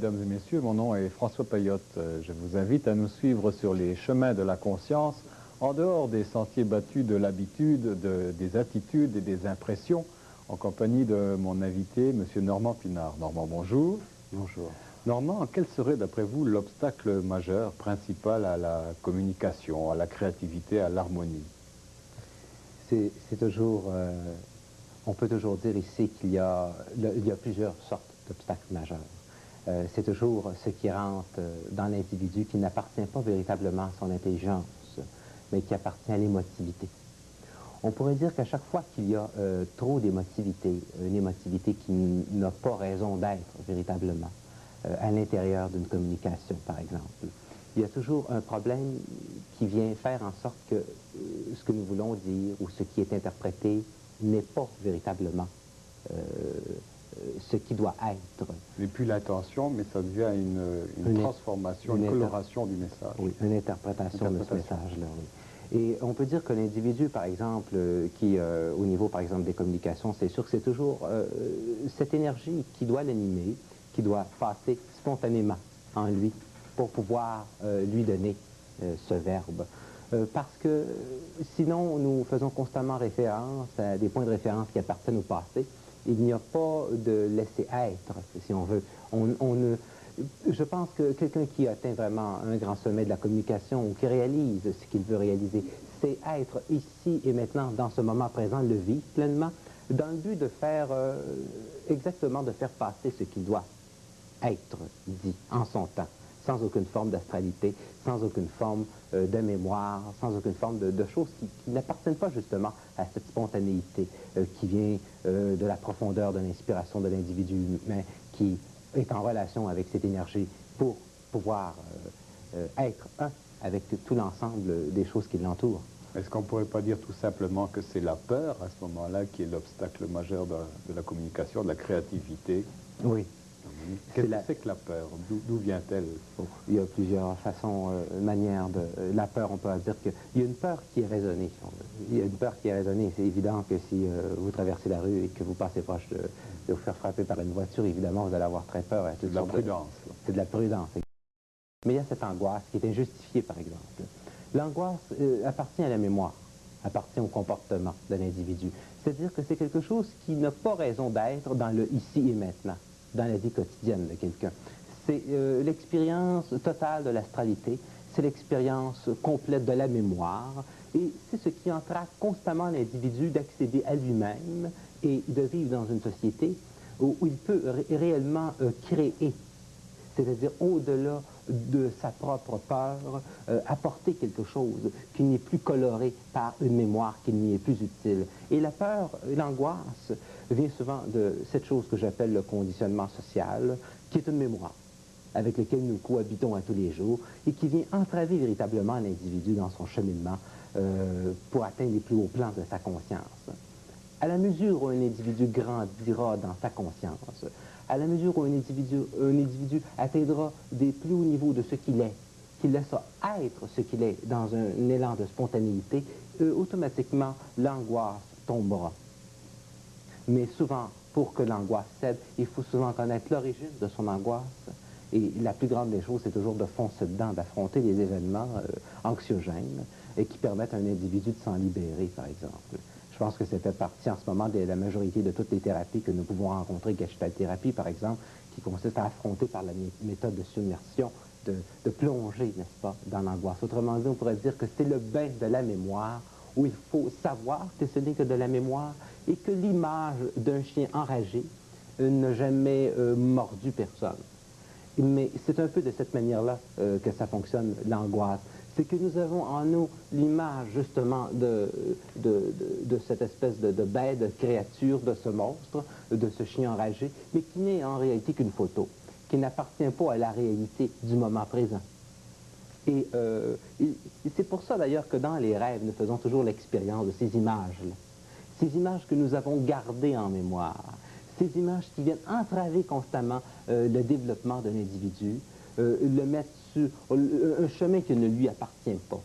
mesdames et messieurs, mon nom est François Payotte. Je vous invite à nous suivre sur les chemins de la conscience, en dehors des sentiers battus de l'habitude, des attitudes et des impressions, en compagnie de mon invité, M. Normand Pinard. Normand, bonjour. Bonjour. Normand, quel serait d'après vous l'obstacle majeur, principal à la communication, à la créativité, à l'harmonie? C'est toujours, on peut toujours dire ici qu'il y a plusieurs sortes d'obstacles majeurs. C'est toujours ce qui rentre dans l'individu qui n'appartient pas véritablement à son intelligence, mais qui appartient à l'émotivité. On pourrait dire qu'à chaque fois qu'il y a trop d'émotivité, une émotivité qui n'a pas raison d'être véritablement, à l'intérieur d'une communication, par exemple, il y a toujours un problème qui vient faire en sorte que ce que nous voulons dire ou ce qui est interprété n'est pas véritablement ce qui doit être. Ce n'est plus l'intention, mais ça devient une transformation, une coloration du message. Oui, une interprétation de ce message-là, oui. Et on peut dire que l'individu, par exemple, qui, au niveau, par exemple, des communications, c'est sûr que c'est toujours cette énergie qui doit l'animer, qui doit passer spontanément en lui pour pouvoir lui donner ce verbe. Parce que sinon, nous faisons constamment référence à des points de référence qui appartiennent au passé. Il n'y a pas de laisser-être, si on veut. Je pense que quelqu'un qui atteint vraiment un grand sommet de la communication ou qui réalise ce qu'il veut réaliser, c'est être ici et maintenant, dans ce moment présent, le vivre pleinement, dans le but de faire exactement de faire passer ce qu'il doit être dit en son temps, sans aucune forme d'astralité, sans aucune forme de mémoire, sans aucune forme de choses qui n'appartiennent pas justement à cette spontanéité qui vient de la profondeur de l'inspiration de l'individu humain, qui est en relation avec cette énergie pour pouvoir être un avec tout l'ensemble des choses qui l'entourent. Est-ce qu'on ne pourrait pas dire tout simplement que c'est la peur, à ce moment-là, qui est l'obstacle majeur de la communication, de la créativité? Oui. Qu'est-ce que c'est que la peur? D'où vient-elle? Il y a plusieurs façons, manières de... La peur, on peut dire qu'il y a une peur qui est raisonnée. Il y a une peur qui est raisonnée. C'est évident que si vous traversez la rue et que vous passez proche de vous faire frapper par une voiture, évidemment, vous allez avoir très peur. C'est de la prudence. C'est de la prudence. Mais il y a cette angoisse qui est injustifiée, par exemple. L'angoisse appartient à la mémoire, appartient au comportement de l'individu. C'est-à-dire que c'est quelque chose qui n'a pas raison d'être dans le ici et maintenant, dans la vie quotidienne de quelqu'un. C'est l'expérience totale de l'astralité, c'est l'expérience complète de la mémoire, et c'est ce qui entraîne constamment l'individu d'accéder à lui-même et de vivre dans une société où il peut réellement créer, c'est-à-dire au-delà de sa propre peur, apporter quelque chose qui n'est plus coloré par une mémoire qui n'y est plus utile. Et la peur, l'angoisse, vient souvent de cette chose que j'appelle le conditionnement social, qui est une mémoire avec laquelle nous cohabitons à tous les jours et qui vient entraver véritablement l'individu dans son cheminement pour atteindre les plus hauts plans de sa conscience. À la mesure où un individu grandira dans sa conscience, à la mesure où un individu atteindra des plus hauts niveaux de ce qu'il est, qu'il laissera être ce qu'il est dans un élan de spontanéité, automatiquement l'angoisse tombera. Mais souvent, pour que l'angoisse cède, il faut souvent connaître l'origine de son angoisse. Et la plus grande des choses, c'est toujours de foncer dedans, d'affronter les événements anxiogènes et qui permettent à un individu de s'en libérer, par exemple. Je pense que ça fait partie en ce moment de la majorité de toutes les thérapies que nous pouvons rencontrer, Gestalt-thérapie par exemple, qui consiste à affronter par la méthode de submersion, de plonger, n'est-ce pas, dans l'angoisse. Autrement dit, on pourrait dire que c'est le bain de la mémoire où il faut savoir que ce n'est que de la mémoire et que l'image d'un chien enragé n'a jamais mordu personne. Mais c'est un peu de cette manière-là que ça fonctionne, l'angoisse. C'est que nous avons en nous l'image, justement, de cette espèce de bête, de créature, de ce monstre, de ce chien enragé, mais qui n'est en réalité qu'une photo, qui n'appartient pas à la réalité du moment présent. Et c'est pour ça, d'ailleurs, que dans les rêves, nous faisons toujours l'expérience de ces images-là. Ces images que nous avons gardées en mémoire. Ces images qui viennent entraver constamment le développement d'un individu, le mettre sur un chemin qui ne lui appartient pas,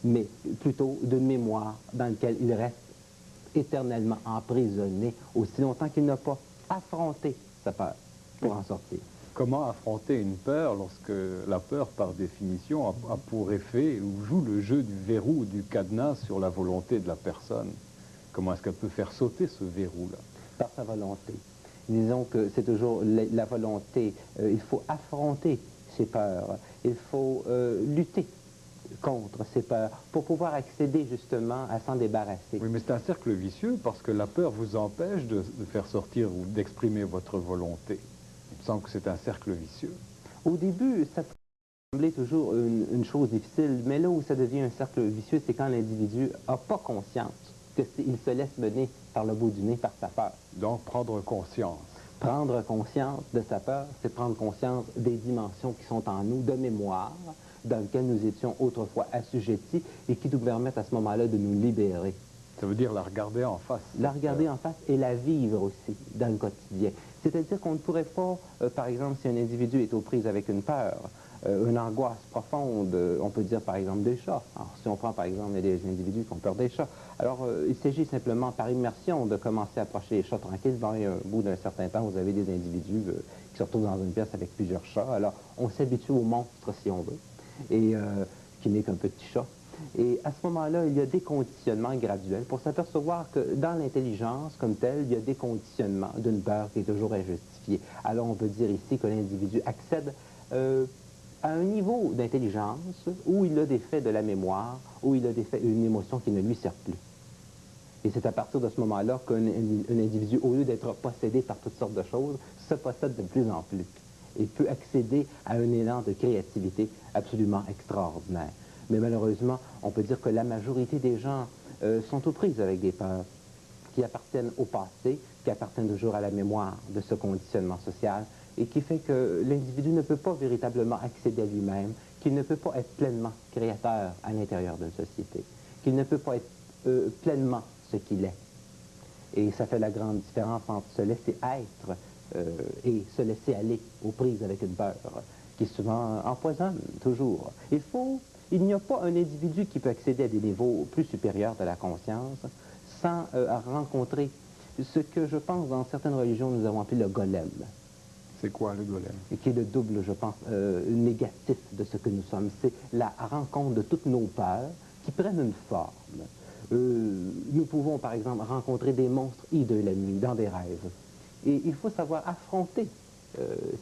mais plutôt d'une mémoire dans laquelle il reste éternellement emprisonné aussi longtemps qu'il n'a pas affronté sa peur pour en sortir. Comment affronter une peur lorsque la peur, par définition, a pour effet ou joue le jeu du verrou ou du cadenas sur la volonté de la personne? Comment est-ce qu'elle peut faire sauter ce verrou-là? Par sa volonté. Disons que c'est toujours la volonté. Il faut affronter ses peurs. Il faut lutter contre ces peurs pour pouvoir accéder justement à s'en débarrasser. Oui, mais c'est un cercle vicieux parce que la peur vous empêche de faire sortir ou d'exprimer votre volonté. Il me semble que c'est un cercle vicieux. Au début, ça peut sembler toujours une chose difficile, mais là où ça devient un cercle vicieux, c'est quand l'individu n'a pas conscience qu'il se laisse mener par le bout du nez par sa peur. Donc, prendre conscience. Prendre conscience de sa peur, c'est prendre conscience des dimensions qui sont en nous, de mémoire, dans lesquelles nous étions autrefois assujettis et qui nous permettent à ce moment-là de nous libérer. Ça veut dire la regarder en face. La regarder en face et la vivre aussi dans le quotidien. C'est-à-dire qu'on ne pourrait pas, par exemple, si un individu est aux prises avec une peur, une angoisse profonde, on peut dire par exemple des chats. Alors, si on prend par exemple des individus qui ont peur des chats, alors il s'agit simplement par immersion de commencer à approcher les chats tranquilles. Et au bout d'un certain temps, vous avez des individus qui se retrouvent dans une pièce avec plusieurs chats. Alors, on s'habitue au monstre, si on veut, et qui n'est qu'un petit chat. Et à ce moment-là, il y a des conditionnements graduels pour s'apercevoir que dans l'intelligence comme telle, il y a des conditionnements d'une peur qui est toujours injustifiée. Alors on peut dire ici que l'individu accède à un niveau d'intelligence où il a des faits de la mémoire, où il a des faits, une émotion qui ne lui sert plus. Et c'est à partir de ce moment-là qu'un individu, au lieu d'être possédé par toutes sortes de choses, se possède de plus en plus et peut accéder à un élan de créativité absolument extraordinaire. Mais malheureusement, on peut dire que la majorité des gens sont aux prises avec des peurs qui appartiennent au passé, qui appartiennent toujours à la mémoire de ce conditionnement social et qui fait que l'individu ne peut pas véritablement accéder à lui-même, qu'il ne peut pas être pleinement créateur à l'intérieur d'une société, qu'il ne peut pas être pleinement ce qu'il est. Et ça fait la grande différence entre se laisser être et se laisser aller aux prises avec une peur qui souvent empoisonne toujours. Il n'y a pas un individu qui peut accéder à des niveaux plus supérieurs de la conscience sans rencontrer ce que je pense dans certaines religions nous avons appelé le golem. C'est quoi le golem? Et qui est le double, je pense, négatif de ce que nous sommes. C'est la rencontre de toutes nos peurs qui prennent une forme. Nous pouvons, par exemple, rencontrer des monstres hideux la nuit, dans des rêves. Et il faut savoir affronter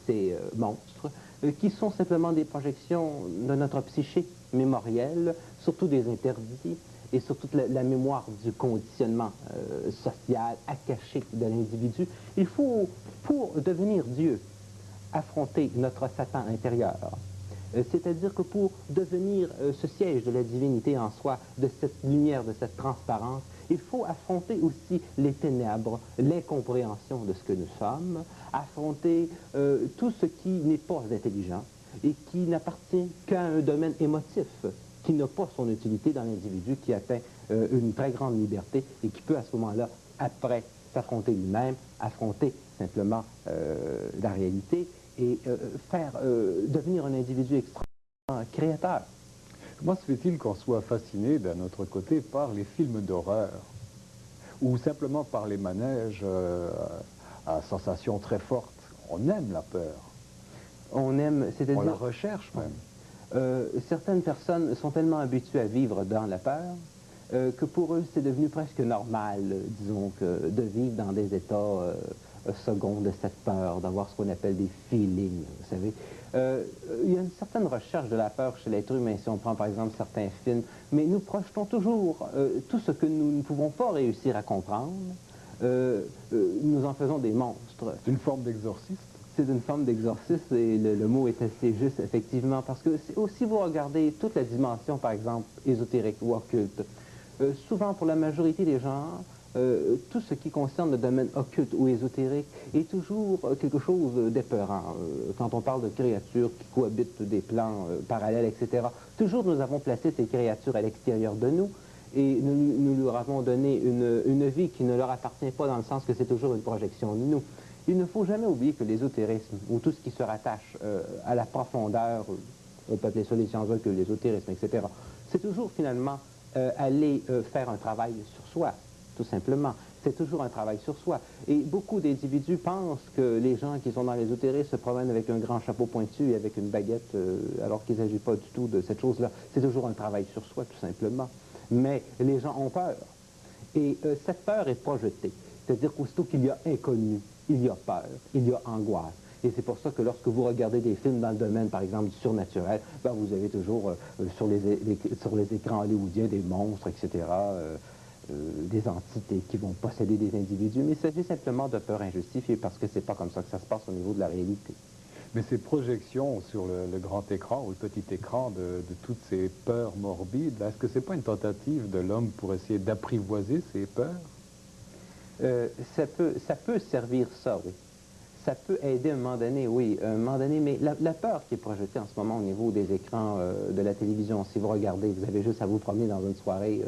ces monstres qui sont simplement des projections de notre psyché mémorielle, surtout des interdits et surtout la mémoire du conditionnement social accaché de l'individu. Il faut, pour devenir Dieu, affronter notre Satan intérieur. C'est-à-dire que pour devenir ce siège de la divinité en soi, de cette lumière, de cette transparence, il faut affronter aussi les ténèbres, l'incompréhension de ce que nous sommes, affronter tout ce qui n'est pas intelligent et qui n'appartient qu'à un domaine émotif, qui n'a pas son utilité dans l'individu, qui atteint une très grande liberté et qui peut à ce moment-là, après s'affronter lui-même, affronter simplement la réalité et devenir un individu extraordinairement créateur. Comment se fait-il qu'on soit fasciné d'un autre côté par les films d'horreur ou simplement par les manèges à sensations très fortes? On aime la peur. On aime, c'est-à-dire... On la recherche même. Certaines personnes sont tellement habituées à vivre dans la peur que pour eux, c'est devenu presque normal, disons, de vivre dans des états seconds de cette peur, d'avoir ce qu'on appelle des feelings, vous savez. Il y a une certaine recherche de la peur chez l'être humain, si on prend par exemple certains films, mais nous projetons toujours tout ce que nous ne pouvons pas réussir à comprendre, nous en faisons des monstres. C'est une forme d'exorcisme. C'est une forme d'exorcisme et le mot est assez juste, effectivement, parce que si vous regardez toute la dimension, par exemple, ésotérique ou occulte, souvent pour la majorité des gens, tout ce qui concerne le domaine occulte ou ésotérique est toujours quelque chose d'épeurant. Quand on parle de créatures qui cohabitent des plans parallèles, etc., toujours nous avons placé ces créatures à l'extérieur de nous et nous leur avons donné une vie qui ne leur appartient pas dans le sens que c'est toujours une projection de nous. Il ne faut jamais oublier que l'ésotérisme, ou tout ce qui se rattache à la profondeur, on peut appeler ça les sciences occultes, l'ésotérisme, etc., c'est toujours finalement aller faire un travail sur soi, tout simplement. C'est toujours un travail sur soi. Et beaucoup d'individus pensent que les gens qui sont dans l'ésotérisme se promènent avec un grand chapeau pointu et avec une baguette, alors qu'il ne s'agit pas du tout de cette chose-là. C'est toujours un travail sur soi, tout simplement. Mais les gens ont peur. Et cette peur est projetée. C'est-à-dire qu'aussitôt qu'il y a inconnu, il y a peur, il y a angoisse. Et c'est pour ça que lorsque vous regardez des films dans le domaine, par exemple, du surnaturel, ben, vous avez toujours sur les écrans hollywoodiens des monstres, etc., des entités qui vont posséder des individus. Mais il s'agit simplement de peur injustifiée parce que c'est pas comme ça que ça se passe au niveau de la réalité. Mais ces projections sur le grand écran ou le petit écran de toutes ces peurs morbides, est-ce que c'est pas une tentative de l'homme pour essayer d'apprivoiser ces peurs? Ça peut servir ça, oui. Ça peut aider à un moment donné, oui, à un moment donné, mais la peur qui est projetée en ce moment au niveau des écrans de la télévision, si vous regardez, vous avez juste à vous promener dans une soirée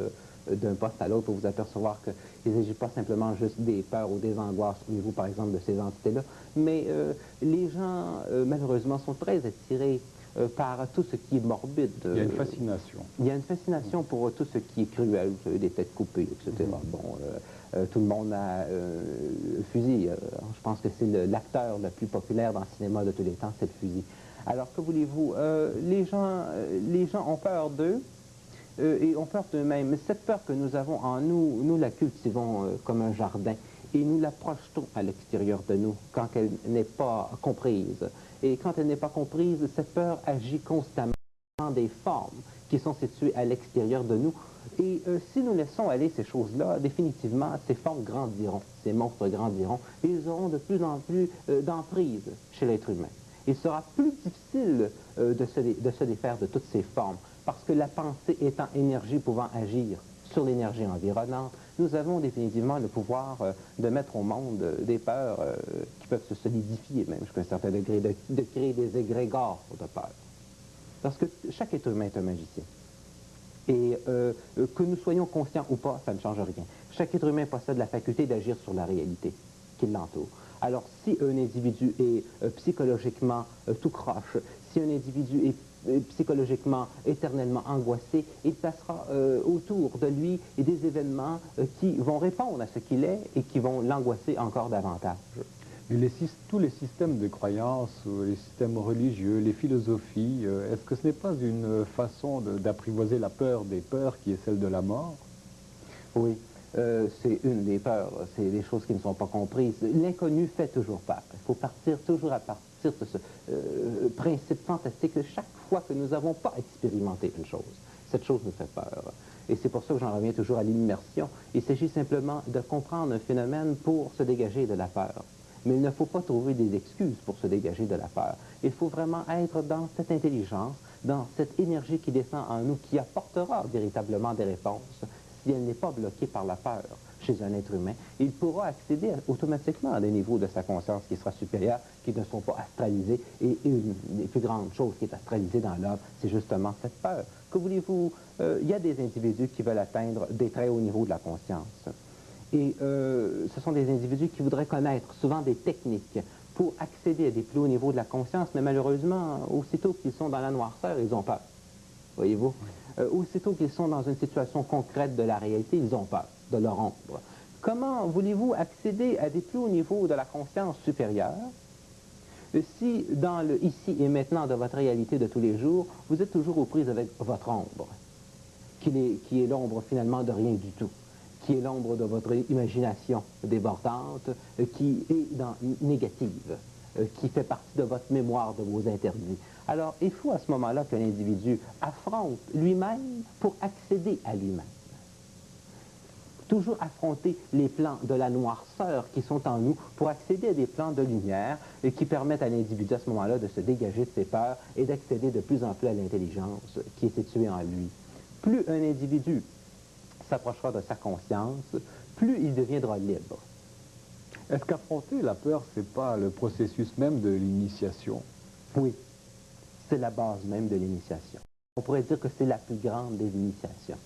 d'un poste à l'autre pour vous apercevoir qu'il ne s'agit pas simplement juste des peurs ou des angoisses au niveau, par exemple, de ces entités-là, mais les gens, malheureusement, sont très attirés par tout ce qui est morbide. Il y a une fascination. Il y a une fascination pour tout ce qui est cruel, vous savez, des têtes coupées, etc. Bon, tout le monde a un fusil. Je pense que c'est l'acteur le plus populaire dans le cinéma de tous les temps, c'est le fusil. Alors, que voulez-vous? Les gens ont peur d'eux et ont peur d'eux-mêmes. Mais cette peur que nous avons en nous, nous la cultivons comme un jardin et nous la projetons à l'extérieur de nous quand elle n'est pas comprise. Et quand elle n'est pas comprise, cette peur agit constamment dans des formes qui sont situées à l'extérieur de nous. Et si nous laissons aller ces choses-là, définitivement, ces formes grandiront, ces monstres grandiront, et ils auront de plus en plus d'emprise chez l'être humain. Il sera plus difficile de se défaire de toutes ces formes, parce que la pensée étant énergie pouvant agir sur l'énergie environnante, nous avons définitivement le pouvoir de mettre au monde des peurs qui peuvent se solidifier, même jusqu'à un certain degré, de créer des égrégores de peur. Parce que chaque être humain est un magicien. Et que nous soyons conscients ou pas, ça ne change rien. Chaque être humain possède la faculté d'agir sur la réalité qui l'entoure. Alors, si un individu est psychologiquement tout croche, si un individu est psychologiquement éternellement angoissé, il passera autour de lui des événements qui vont répondre à ce qu'il est et qui vont l'angoisser encore davantage. Mais tous les systèmes de croyances, les systèmes religieux, les philosophies, est-ce que ce n'est pas une façon d'apprivoiser la peur des peurs qui est celle de la mort? Oui, c'est une des peurs, c'est des choses qui ne sont pas comprises. L'inconnu fait toujours peur. Il faut partir toujours à partir de ce principe fantastique que chaque fois que nous n'avons pas expérimenté une chose, cette chose nous fait peur. Et c'est pour ça que j'en reviens toujours à l'immersion. Il s'agit simplement de comprendre un phénomène pour se dégager de la peur. Mais il ne faut pas trouver des excuses pour se dégager de la peur. Il faut vraiment être dans cette intelligence, dans cette énergie qui descend en nous, qui apportera véritablement des réponses. Si elle n'est pas bloquée par la peur chez un être humain, il pourra accéder automatiquement à des niveaux de sa conscience qui sera supérieur, qui ne sont pas astralisés. Et une des plus grandes choses qui est astralisée dans l'homme, c'est justement cette peur. Que voulez-vous? Il y a des individus qui veulent atteindre des très hauts niveaux de la conscience. Et ce sont des individus qui voudraient connaître souvent des techniques pour accéder à des plus hauts niveaux de la conscience, mais malheureusement, aussitôt qu'ils sont dans la noirceur, ils ont peur. Voyez-vous? Aussitôt qu'ils sont dans une situation concrète de la réalité, ils ont peur de leur ombre. Comment voulez-vous accéder à des plus hauts niveaux de la conscience supérieure si, dans le ici et maintenant de votre réalité de tous les jours, vous êtes toujours aux prises avec votre ombre, qui est l'ombre finalement de rien du tout, qui est l'ombre de votre imagination débordante, qui est négative, qui fait partie de votre mémoire, de vos interdits. Alors, il faut à ce moment-là qu'un individu affronte lui-même pour accéder à lui-même. Toujours affronter les plans de la noirceur qui sont en nous pour accéder à des plans de lumière et qui permettent à l'individu à ce moment-là de se dégager de ses peurs et d'accéder de plus en plus à l'intelligence qui est située en lui. Plus un individu s'approchera de sa conscience, plus il deviendra libre. Est-ce qu'affronter la peur, c'est pas le processus même de l'initiation? Oui, c'est la base même de l'initiation. On pourrait dire que c'est la plus grande des initiations.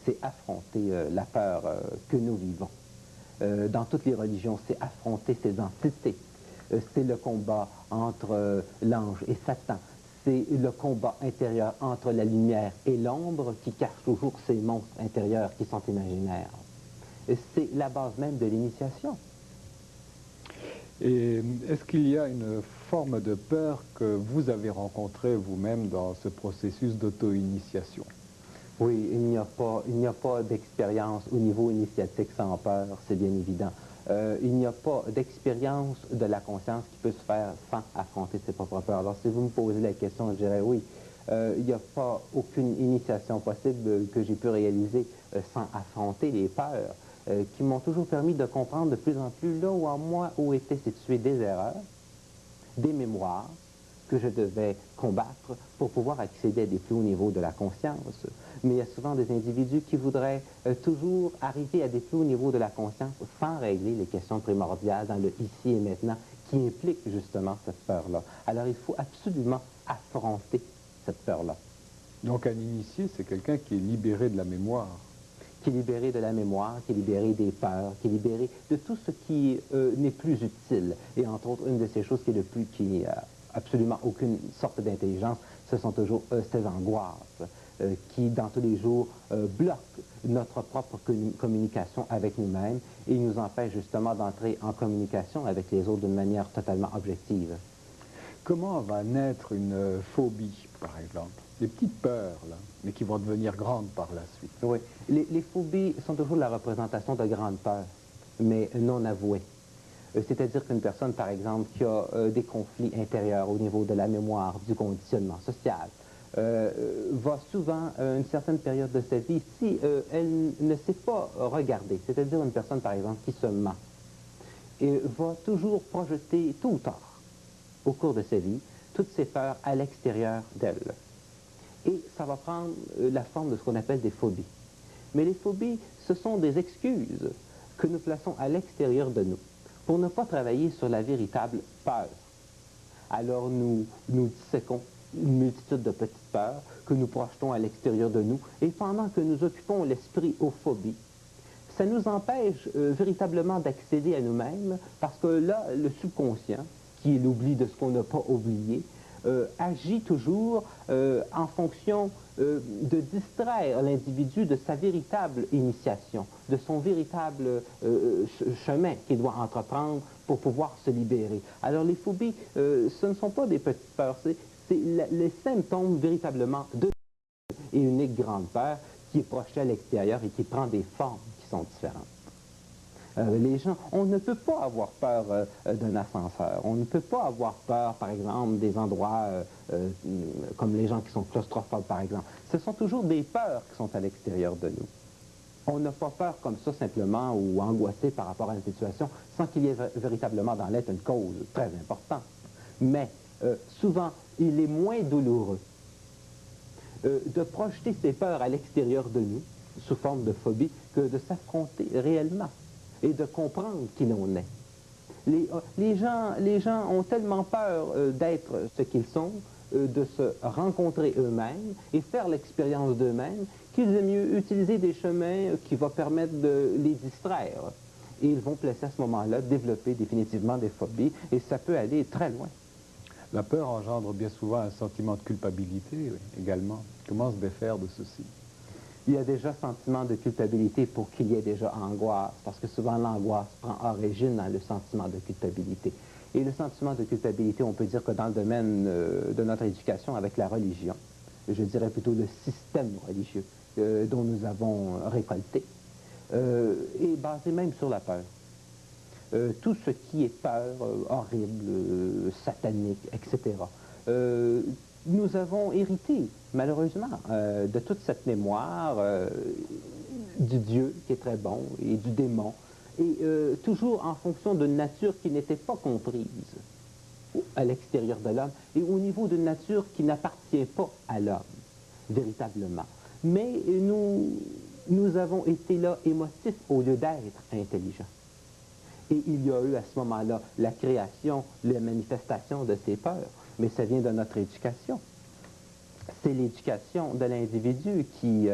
C'est affronter la peur que nous vivons. Dans toutes les religions, c'est affronter ces entités. C'est le combat entre l'ange et Satan. C'est le combat intérieur entre la lumière et l'ombre qui cache toujours ces monstres intérieurs qui sont imaginaires. C'est la base même de l'initiation. Et est-ce qu'il y a une forme de peur que vous avez rencontrée vous-même dans ce processus d'auto-initiation? Oui, il n'y a pas d'expérience au niveau initiatique sans peur, c'est bien évident. Il n'y a pas d'expérience de la conscience qui peut se faire sans affronter ses propres peurs. Alors, si vous me posez la question, je dirais oui. Il n'y a pas aucune initiation possible que j'ai pu réaliser sans affronter les peurs qui m'ont toujours permis de comprendre de plus en plus là où en moi où étaient situées des erreurs, des mémoires que je devais combattre pour pouvoir accéder à des plus hauts niveaux de la conscience. Mais il y a souvent des individus qui voudraient toujours arriver à des plus hauts niveaux de la conscience sans régler les questions primordiales dans le ici et maintenant qui impliquent justement cette peur-là. Alors il faut absolument affronter cette peur-là. Donc un initié, c'est quelqu'un qui est libéré de la mémoire. Qui est libéré de la mémoire, qui est libéré des peurs, qui est libéré de tout ce qui n'est plus utile. Et entre autres, une de ces choses qui est le plus, qui n'a absolument aucune sorte d'intelligence, ce sont toujours ces angoisses qui, dans tous les jours, bloquent notre propre communication avec nous-mêmes et nous empêchent justement d'entrer en communication avec les autres d'une manière totalement objective. Comment va naître une phobie, par exemple? Des petites peurs, là, mais qui vont devenir grandes par la suite. Oui. Les phobies sont toujours la représentation de grandes peurs, mais non avouées. C'est-à-dire qu'une personne, par exemple, qui a des conflits intérieurs au niveau de la mémoire, du conditionnement social, va souvent, à une certaine période de sa vie, si elle ne sait pas regarder, c'est-à-dire une personne, par exemple, qui se ment, et va toujours projeter tôt ou tard, au cours de sa vie, toutes ses peurs à l'extérieur d'elle. Et ça va prendre la forme de ce qu'on appelle des phobies. Mais les phobies, ce sont des excuses que nous plaçons à l'extérieur de nous pour ne pas travailler sur la véritable peur. Alors nous disséquons une multitude de petites peurs que nous projetons à l'extérieur de nous et pendant que nous occupons l'esprit aux phobies, ça nous empêche véritablement d'accéder à nous-mêmes parce que là, le subconscient, qui est l'oubli de ce qu'on n'a pas oublié, agit toujours en fonction de distraire l'individu de sa véritable initiation, de son véritable chemin qu'il doit entreprendre pour pouvoir se libérer. Alors les phobies, ce ne sont pas des petites peurs, c'est les symptômes véritablement de et unique grande peur qui est projetée à l'extérieur et qui prend des formes qui sont différentes. Les gens, on ne peut pas avoir peur d'un ascenseur. On ne peut pas avoir peur, par exemple, des endroits comme les gens qui sont claustrophobes, par exemple. Ce sont toujours des peurs qui sont à l'extérieur de nous. On n'a pas peur comme ça simplement ou angoissé par rapport à une situation sans qu'il y ait véritablement dans l'être une cause très importante. Mais souvent, il est moins douloureux de projeter ces peurs à l'extérieur de nous sous forme de phobie que de s'affronter réellement et de comprendre qui l'on est. Les gens ont tellement peur d'être ce qu'ils sont, de se rencontrer eux-mêmes et faire l'expérience d'eux-mêmes, qu'ils aiment mieux utiliser des chemins qui vont permettre de les distraire. Et ils vont placer à ce moment-là, développer définitivement des phobies, et ça peut aller très loin. La peur engendre bien souvent un sentiment de culpabilité, oui, également. Comment se défaire de ceci? Il y a déjà sentiment de culpabilité pour qu'il y ait déjà angoisse, parce que souvent l'angoisse prend origine dans le sentiment de culpabilité. Et le sentiment de culpabilité, on peut dire que dans le domaine de notre éducation avec la religion, je dirais plutôt le système religieux dont nous avons récolté, est basé même sur la peur. Tout ce qui est peur, horrible, satanique, etc. Nous avons hérité, malheureusement, de toute cette mémoire du Dieu qui est très bon et du démon, et toujours en fonction d'une nature qui n'était pas comprise à l'extérieur de l'homme et au niveau d'une nature qui n'appartient pas à l'homme, véritablement. Mais nous avons été là émotifs au lieu d'être intelligents. Et il y a eu à ce moment-là la création, la manifestation de ces peurs. Mais ça vient de notre éducation. C'est l'éducation de l'individu qui...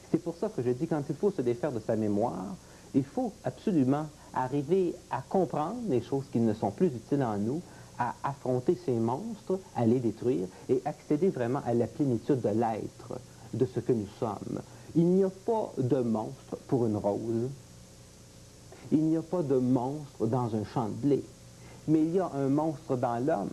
c'est pour ça que je dis, quand il faut se défaire de sa mémoire, il faut absolument arriver à comprendre les choses qui ne sont plus utiles en nous, à affronter ces monstres, à les détruire et accéder vraiment à la plénitude de l'être, de ce que nous sommes. Il n'y a pas de monstre pour une rose. Il n'y a pas de monstre dans un champ de blé, mais il y a un monstre dans l'homme.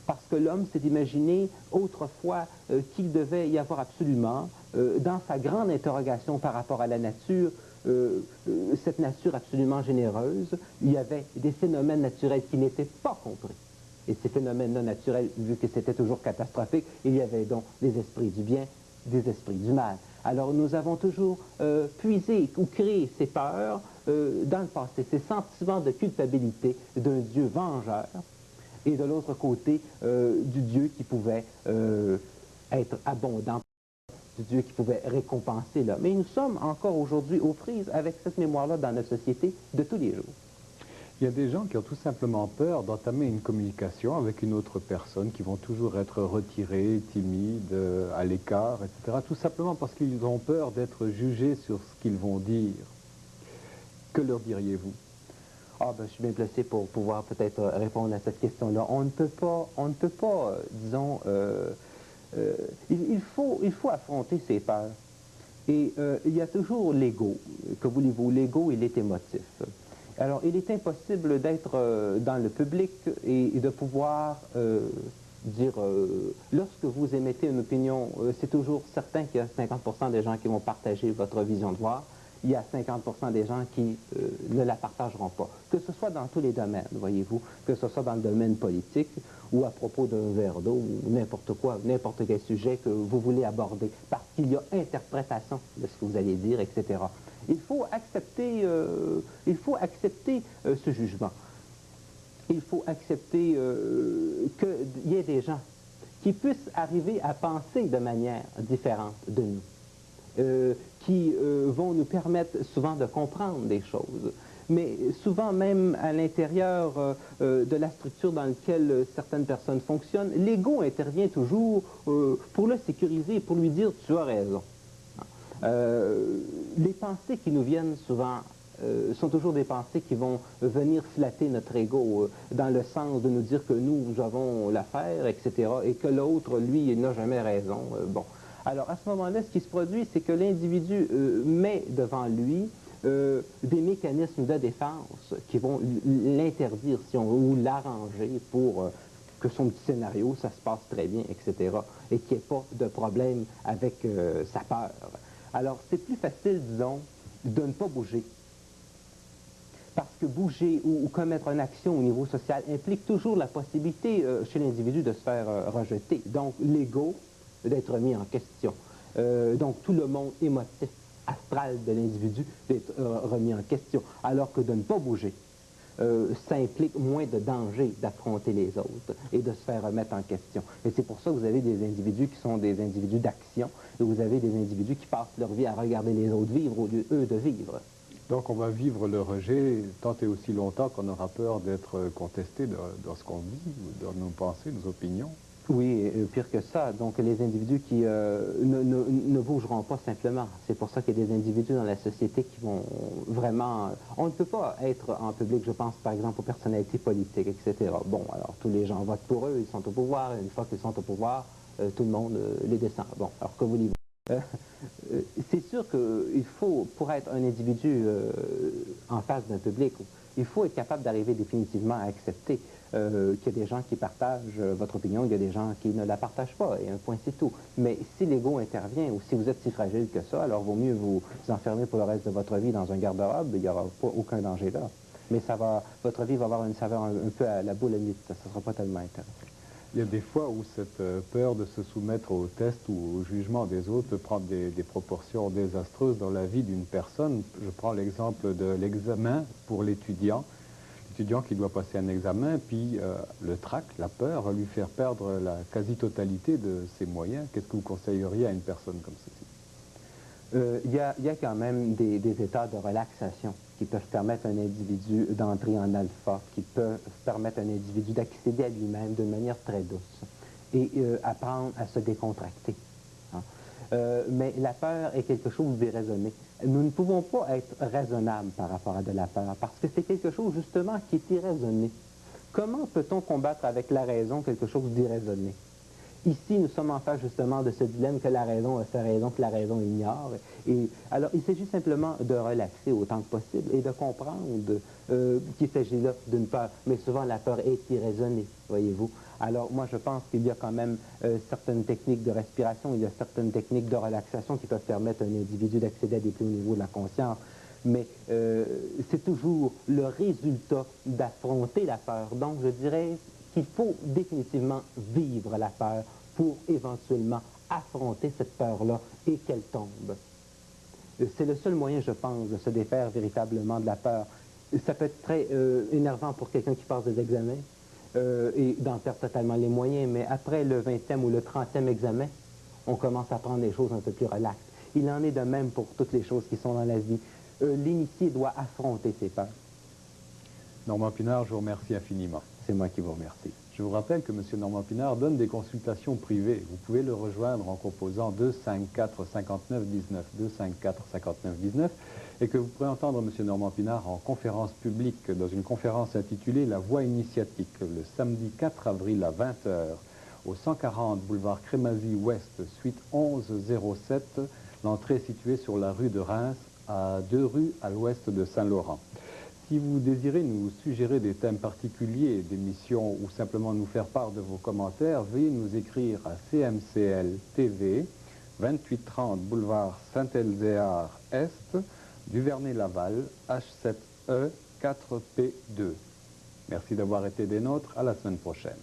Parce que l'homme s'est imaginé autrefois qu'il devait y avoir absolument, dans sa grande interrogation par rapport à la nature, cette nature absolument généreuse, il y avait des phénomènes naturels qui n'étaient pas compris. Et ces phénomènes non naturels, vu que c'était toujours catastrophique, il y avait donc des esprits du bien, des esprits du mal. Alors nous avons toujours puisé ou créé ces peurs dans le passé, ces sentiments de culpabilité d'un Dieu vengeur, et de l'autre côté, du Dieu qui pouvait être abondant, du Dieu qui pouvait récompenser l'homme. Mais nous sommes encore aujourd'hui aux prises avec cette mémoire-là dans notre société de tous les jours. Il y a des gens qui ont tout simplement peur d'entamer une communication avec une autre personne, qui vont toujours être retirés, timides, à l'écart, etc. Tout simplement parce qu'ils ont peur d'être jugés sur ce qu'ils vont dire. Que leur diriez-vous? Ah, ben, je suis bien placé pour pouvoir peut-être répondre à cette question-là. On ne peut pas, disons, il faut affronter ses peurs. Et il y a toujours l'ego. Que voulez-vous? L'ego, il est émotif. Alors, il est impossible d'être dans le public et de pouvoir dire, lorsque vous émettez une opinion, c'est toujours certain qu'il y a 50% des gens qui vont partager votre vision de voir. Il y a 50% des gens qui ne la partageront pas. Que ce soit dans tous les domaines, voyez-vous, que ce soit dans le domaine politique ou à propos d'un verre d'eau ou n'importe quoi, n'importe quel sujet que vous voulez aborder, parce qu'il y a interprétation de ce que vous allez dire, etc. Il faut accepter ce jugement. Il faut accepter qu'il y ait des gens qui puissent arriver à penser de manière différente de nous. Qui vont nous permettre souvent de comprendre des choses. Mais souvent même à l'intérieur de la structure dans laquelle certaines personnes fonctionnent, l'ego intervient toujours pour le sécuriser, pour lui dire « tu as raison ». Les pensées qui nous viennent souvent sont toujours des pensées qui vont venir flatter notre ego dans le sens de nous dire que nous avons l'affaire, etc., et que l'autre, lui, il n'a jamais raison. Bon. Alors, à ce moment-là, ce qui se produit, c'est que l'individu met devant lui des mécanismes de défense qui vont l'interdire, si on veut, ou l'arranger pour que son petit scénario, ça se passe très bien, etc., et qu'il n'y ait pas de problème avec sa peur. Alors, c'est plus facile, disons, de ne pas bouger. Parce que bouger ou commettre une action au niveau social implique toujours la possibilité chez l'individu de se faire rejeter. Donc, l'ego d'être mis en question. Donc, tout le monde émotif, astral de l'individu d'être remis en question. Alors que de ne pas bouger, ça implique moins de danger d'affronter les autres et de se faire remettre en question. Et c'est pour ça que vous avez des individus qui sont des individus d'action et vous avez des individus qui passent leur vie à regarder les autres vivre au lieu, eux, de vivre. Donc on va vivre le rejet tant et aussi longtemps qu'on aura peur d'être contesté dans ce qu'on dit, dans nos pensées, nos opinions. Oui, pire que ça. Donc les individus qui ne bougeront pas simplement. C'est pour ça qu'il y a des individus dans la société qui vont vraiment... On ne peut pas être en public, je pense par exemple aux personnalités politiques, etc. Bon, alors tous les gens votent pour eux, ils sont au pouvoir, et une fois qu'ils sont au pouvoir, tout le monde les descend. Bon, alors que voulez-vous? C'est sûr qu'il faut, pour être un individu en face d'un public, il faut être capable d'arriver définitivement à accepter qu'il y a des gens qui partagent votre opinion, il y a des gens qui ne la partagent pas, et un point c'est tout. Mais si l'ego intervient, ou si vous êtes si fragile que ça, alors vaut mieux vous enfermer pour le reste de votre vie dans un garde-robe, il n'y aura pas aucun danger là. Mais votre vie va avoir une saveur un peu à la boule à mythe, ça ne sera pas tellement intéressant. Il y a des fois où cette peur de se soumettre au test ou au jugement des autres peut prendre des proportions désastreuses dans la vie d'une personne. Je prends l'exemple de l'examen pour l'étudiant. L'étudiant qui doit passer un examen, puis le trac, la peur, va lui faire perdre la quasi-totalité de ses moyens. Qu'est-ce que vous conseilleriez à une personne comme ceci? Il y a quand même des états de relaxation qui peuvent permettre à un individu d'entrer en alpha, qui peuvent permettre à un individu d'accéder à lui-même d'une manière très douce et apprendre à se décontracter. Hein. Mais la peur est quelque chose d'irraisonné. Nous ne pouvons pas être raisonnables par rapport à de la peur, parce que c'est quelque chose justement qui est irraisonné. Comment peut-on combattre avec la raison quelque chose d'irraisonné? Ici, nous sommes en face justement de ce dilemme que la raison a sa raison, que la raison ignore. Et alors, il s'agit simplement de relaxer autant que possible et de comprendre qu'il s'agit là d'une peur. Mais souvent, la peur est irraisonnée, voyez-vous. Alors, moi, je pense qu'il y a quand même certaines techniques de respiration, il y a certaines techniques de relaxation qui peuvent permettre à un individu d'accéder à des plus hauts niveaux de la conscience. Mais c'est toujours le résultat d'affronter la peur. Donc, je dirais qu'il faut définitivement vivre la peur pour éventuellement affronter cette peur-là et qu'elle tombe. C'est le seul moyen, je pense, de se défaire véritablement de la peur. Ça peut être très énervant pour quelqu'un qui passe des examens et d'en perdre totalement les moyens, mais après le 20e ou le 30e examen, on commence à prendre les choses un peu plus relaxes. Il en est de même pour toutes les choses qui sont dans la vie. L'initié doit affronter ses peurs. Normand Pinard, je vous remercie infiniment. C'est moi qui vous remercie. Je vous rappelle que M. Normand Pinard donne des consultations privées. Vous pouvez le rejoindre en composant 254 59 19, 254 59 19, et que vous pourrez entendre M. Normand Pinard en conférence publique dans une conférence intitulée « La voie initiatique » le samedi 4 avril à 20h au 140 boulevard Crémazie-Ouest, suite 1107. L'entrée est située sur la rue de Reims, à 2 rues à l'ouest de Saint-Laurent. Si vous désirez nous suggérer des thèmes particuliers d'émissions ou simplement nous faire part de vos commentaires, veuillez nous écrire à CMCL TV, 2830 boulevard Saint-Elzéar Est, Duvernay-Laval, H7E 4P2. Merci d'avoir été des nôtres. À la semaine prochaine.